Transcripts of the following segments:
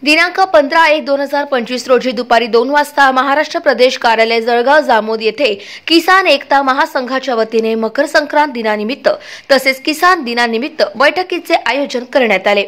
दिनांक 15/1/2025 रोजी दुपारी 2 वाजता महाराष्ट्र प्रदेश कार्यालय जळगाव जामोद येथे किसान एकता महासंघाच्या वतीने मकर संक्रांत दिनानिमित्त तसेच किसान दिनानिमित्त बैठकीचे आयोजन करण्यात आले।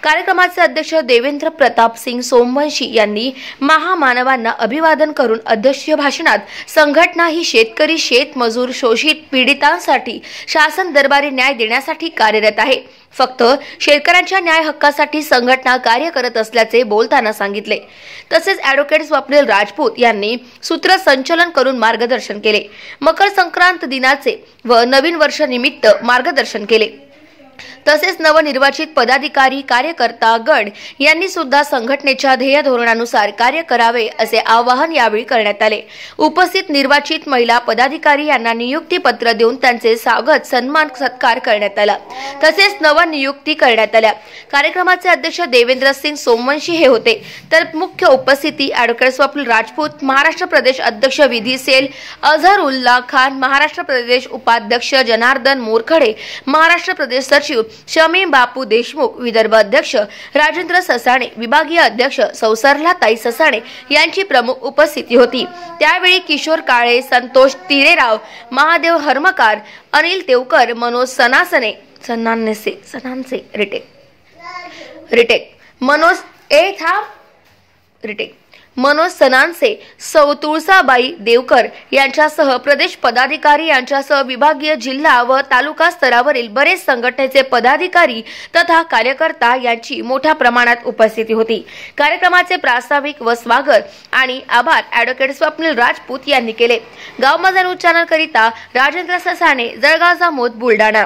कार्यक्रमाचे अध्यक्ष देवेंद्र प्रताप सिंग सोमवंशी यांनी महामानवांना अभिवादन करून अध्यक्षीय भाषणात संघटना ही शेतकरी, शेतमजूर, शोषित, पीडितांसाठी शासन दरबारी न्याय देण्यासाठी कार्यरत आहे। फक्त शेतकऱ्यांच्या न्याय हक्कासाठी संघटना कार्य करत असल्याचे बोलताना सांगितले। तसेच ॲडव्होकेट स्वप्नील राजपूत यांनी सूत्रसंचलन करून मार्गदर्शन केले। मकर संक्रांत दिनाचे व नवीन वर्ष निमित्त मार्गदर्शन केले। तसेच नवनिर्वाचित पदाधिकारी कार्यकर्ता गण यांनी सुद्धा संघटनेच्या ध्येय धोरणानुसार कार्य करावे असे आवाहन यावेळी करण्यात आले। उपस्थित निर्वाचित महिला पदाधिकारी यांना नियुक्ती पत्र देऊन त्यांचे स्वागत सन्मान सत्कार करण्यात आला। तसेच नवनियुक्ती करण्यात आल्या। कार्यक्रमाचे अध्यक्ष देवेंद्र सिंग सोमवंशी हे होते, तर मुख्य उपस्थिती ॲडव्होकेट स्वप्नील राजपूत, महाराष्ट्र प्रदेश अध्यक्ष विधी सेल अझहरुल्ला खान, महाराष्ट्र प्रदेश उपाध्यक्ष जनार्दन मोरखडे, महाराष्ट्र प्रदेश सचिव शमीम बापू देशमुख, विदर्भ अध्यक्ष राजेंद्र ससाणे, विभागीय अध्यक्ष सरलाताई ससाणे यांची प्रमुख उपस्थिती होती। त्यावेळी किशोर काळे, संतोष तिरेराव, महादेव हरमकार, अनिल देवकर, मनोज सनानसे मनोज सनानसे, सौ तुळसाबाई देवकर यांच्यासह प्रदेश पदाधिकारी यांच्यासह विभागीय, जिल्हा व तालुका स्तरावरील बरेच संघटनेचे पदाधिकारी तथा कार्यकर्ता यांची मोठ्या प्रमाणात उपस्थिती होती। कार्यक्रमाचे प्रास्ताविक व स्वागत आणि आभार ॲडव्होकेट स्वप्नील राजपूत यांनी केले। गाव माझा न्यूज चॅनल करिता राजेंद्र ससाणे, जळगाव जामोद, बुलढाणा।